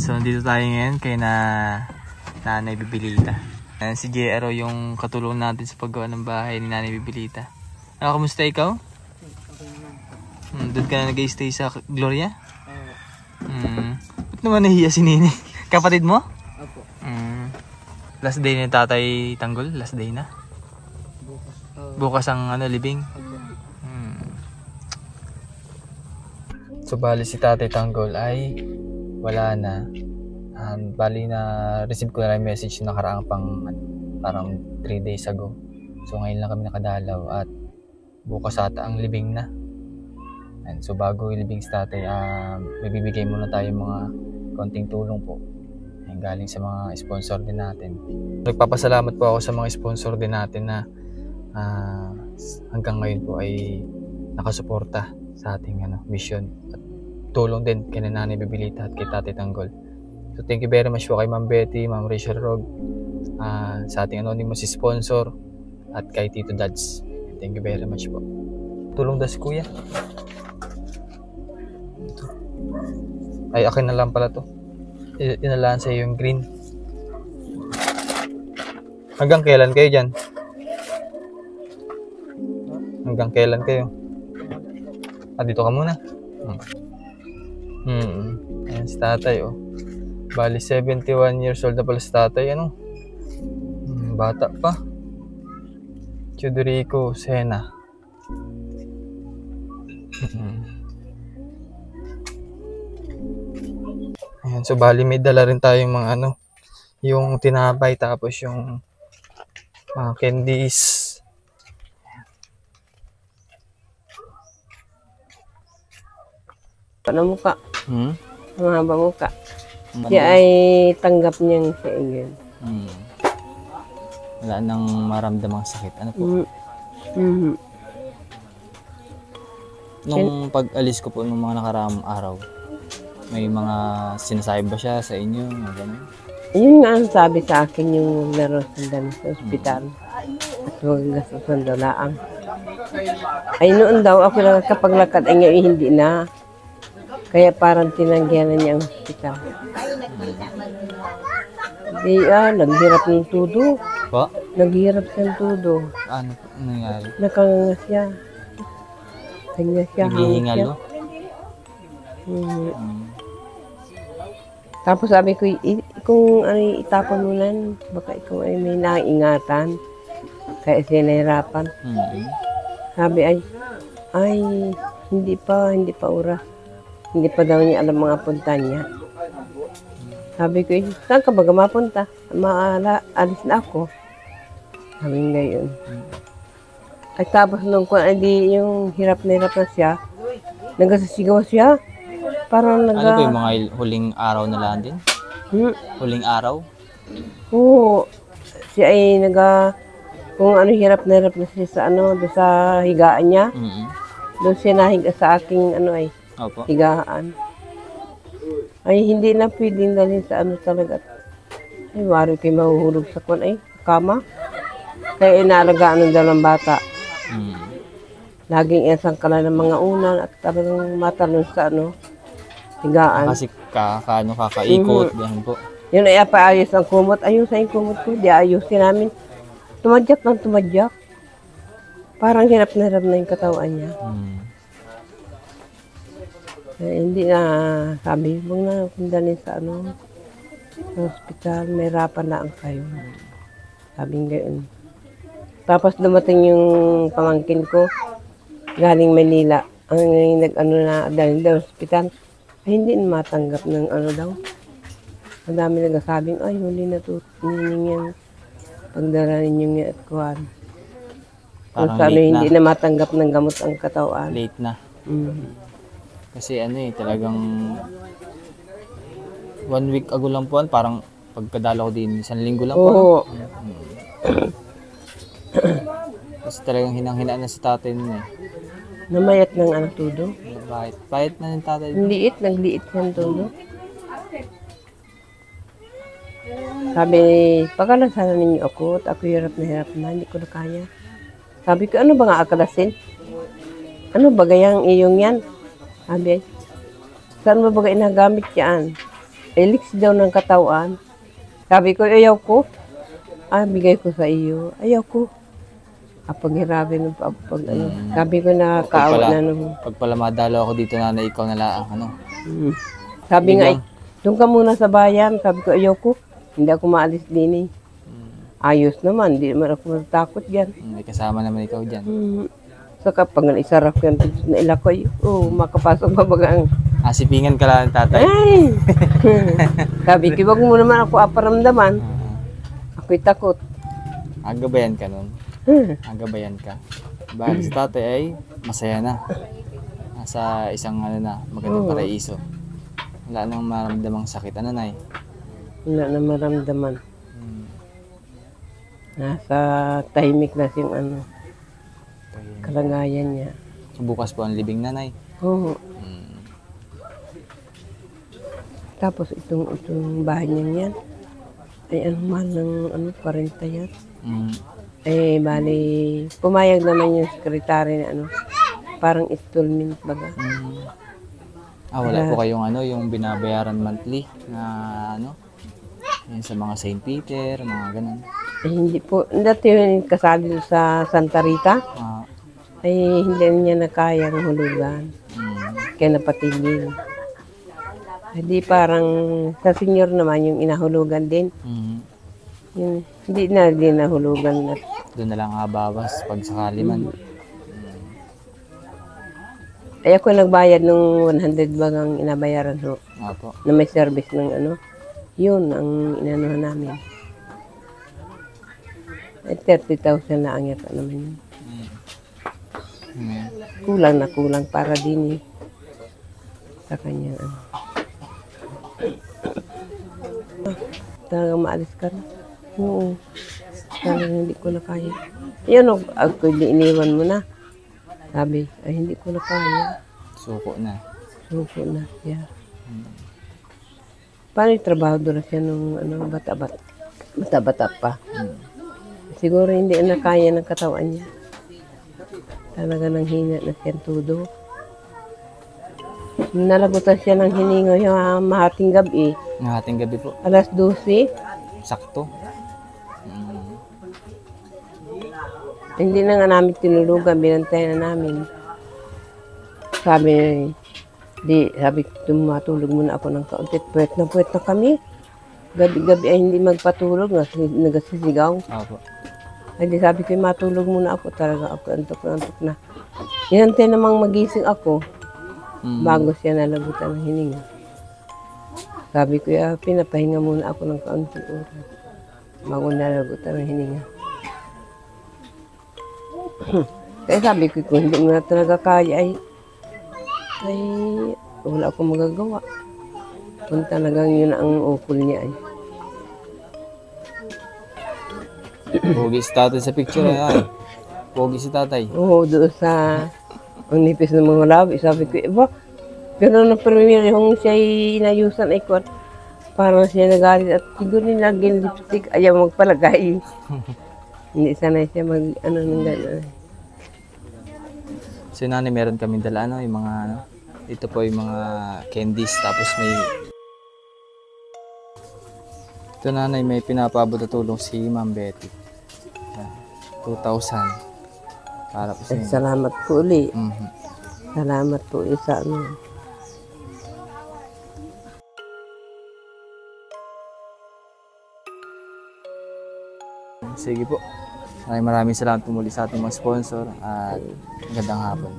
So, dito tayo ngayon kay Nanay Bibilita. Ayan, si JRO yung katulong natin sa paggawa ng bahay ni Nanay Bibilita. Kamusta ikaw? Doon ka na nag-stay sa Gloria? Ba't naman nahiya si Nini? Kapatid mo? Opo. Last day ni Tatay Tanggol? Last day na? Bukas ang libing? So, bali si Tatay Tanggol ay wala na. Bali na receive ko na lang message na nakaraang parang 3 days ago. So, ngayon lang kami nakadalaw at bukas ata ang libing na. And so, bago ilibing si Tatay, bibigay muna tayo mga konting tulong po. Ayan, galing sa mga sponsor din natin. Nagpapasalamat po ako sa mga sponsor din natin na hanggang ngayon po ay nakasuporta sa ating mission at tulong din kay Nanay Bibilita at kay Tatay Tanggol. So thank you very much po kay Ma'am Betty, Ma'am Rachel Rog, sa ating anonymous sponsor at kay Tito Dads. Thank you very much po. Tulong das kuya. Ito. Ay akin na lang pala to. Inalaan sa iyo yung green. Hanggang kailan kayo dyan? Hanggang kailan kayo? Dito ka muna. Ayan si Tatay oh. Bali 71 years old na pala si Tatay. Bata pa. Chudrico Sena. Ayan, so bali may dala rin tayong mga yung tinapay tapos yung mga candies. Ano muka? Ang haba muka. Siya ay tanggap niyang sa iyo. Wala nang maramdamang sakit. Ano po? Nung pag-alis ko po nung mga nakaraang araw, may mga sinasabi ba siya sa inyo? Yun nga ang sabi sa akin yung laro sandan sa ospital. At huwag gasusan daw laang. Ay noon daw ako lang kapag lakad ay ngayon hindi na. Kaya parang tinanggihan niya ang hospital. Di naghirap ng tudo. Po? Naghirap ng tudo. Ano nangyari? Nakanganga siya. Kanya siya. Nagihingalo? Tapos sabi ko, kung itapon mo lang, baka ikaw ay may naingatan. Kaya siya nahirapan. Sabi ay, hindi pa oras. Hindi pa daw niya alam mga punta niya. Sabi ko, saan ka ba mapunta? Alis na ako. Sabi nga yun. At tapos nung yung hirap na siya, nagsasigaw siya. Parang Ano po yung mga huling araw na lang din? Huling araw? Oo. Siya ay kung hirap na siya sa higaan niya. Doon siya nahiga sa aking Opo. higaan. Ay, hindi na pwedeng dalhin sa talaga. Ay, wari kayo mahuhulog sa kama. Kaya inaalagaan ng dalawang bata. Laging isang kala ng mga unan at talagang matalon sa higaan. Kasi kakaikot, ganun po. Yun ay paayos ang kumot. Ayos ang kumot ko. Di ayusin namin. Tumadyak ng tumadyak. Parang hirap na yung katawan niya. Hindi na sabi, huwag na kundalin sa hospital, may rapan na ang kayo. Sabi ngayon. Tapos dumating yung pamangkin ko, galing Manila. Ang na dalhin daw hospital, ay hindi na matanggap ng daw. Ang dami nagsasabing, ay huli na ito, yan. Pagdala ninyo at kuhan. Kung saan hindi na matanggap ng gamot ang katawan. Late na. Kasi talagang 1 week ago lang po, parang pagkadala ko din, 1 linggo lang po. Oo. Kasi talagang hinang-hinaan na si tatay nun Namayat ng tudo. Bakit? Pahit na yung tatay. Nagliit yung tudo. Sabi, pagkalasanan ninyo ako, at ako hirap na, hindi ko na kaya. Sabi ko, ano ba nga akalasin? Ano ba gayang iyong yan? Sabi, saan mo ba inagamit yan? elix daw ng katawan. Sabi ko, ayaw ko. Bigay ko sa iyo. Ayaw ko. Paghirabi ng pag ano. Sabi ko nakakaawa na nung. Pag pala madalo ako dito nanay, ikaw na lang ano. Sabi nga, doon ka muna sa bayan. Sabi ko, ayaw ko. Hindi ako maalis din eh. Ayos naman, hindi naman ako natakot dyan. May kasama naman ikaw dyan. So kapag isarap yan, na ilakoy, makapasok ba bagang. Asipingan ka lang tatay. Ay! Sabi ko, wag mo naman ako aparamdaman. Ako'y takot. Agabayan ka nun. Agabayan ka. Bali si tatay ay masaya na. Nasa isang ano na, magandang paraiso. Wala nang maramdamang sakit. Ano nay? Wala na maramdaman. Nasa tahimik na siyang ano, kalagayan niya. Bukas po ang libing nanay. Oo. Tapos itong bahay niya yan, ay ano mahal ng ano, 40 yan. Bali, pumayag naman yung sekretary na ano, parang installment baga. Wala po kayong ano, yung binabayaran monthly na ano, yun sa mga St. Peter, mga ganun. Hindi po, dati yun kasali sa Santa Rita, hindi niya na kayang hulugan. Kaya napatigil. Hindi parang sa senior naman yung inahulugan din. Yun, hindi na din nahulugan. Doon na lang bawas pag sakali man. Ay ako nagbayad ng 100 bagang inabayaran ho. Apo. Na may service ng ano. Yun ang inanuhan namin. Ay 30,000 na ang yata naman yun. Kulang na kulang para din eh. Sa kanya. Talagang maalis ka na. Oo. Talagang hindi ko na kaya. Yan o, ako iniwan mo na. Sabi, ay hindi ko na kaya. Suko na. Suko na siya. Paano yung trabaho doon siya nung ano, bata-bata pa. Siguro hindi na kaya ng katawan niya. Talaga nang hina na siya tudo. Nalagutan siya ng hiningo yung mahating gabi. Mahating gabi po. Alas 12. Sakto. Hindi na nga namin tinulugan, binantay na namin. Sabi ko, matulog muna ako ng kaunti. Puwet na kami. Gabi-gabi ay hindi magpatulog, nagasisigaw. Opo. Ay di sabi ko, matulog muna ako. Talaga ako, antok na. Inantay namang magising ako. Bago siya nalagutan ng hininga. Sabi ko, pinapahinga muna ako ng kaunting oras. Bago nalagutan ng hininga. Kaya sabi ko, kung hindi mo na talaga kaya ay wala akong magagawa. Kung talagang yun ang ukol niya ay. Pogi si tatay sa picture ay. Pogi si tatay. Oo, doon sa ang nipis ng mga labi. Sabi ko, pero na premier yung siya inayusan ay kuwan. Parang siya nagalit at siguro nilagyan lipstick, ayaw magpalagay. Hindi sanay siya ng gano'n. So nanay, meron kami dala yung mga ito po yung mga candies, tapos ito nanay, may pinapabot na tulong si Ma'am Betty. 2,000 para po sa inyo. Salamat po uli. Salamat po sa ano. Sige po. Maraming salamat po muli sa ating mga sponsor at magandang hapon.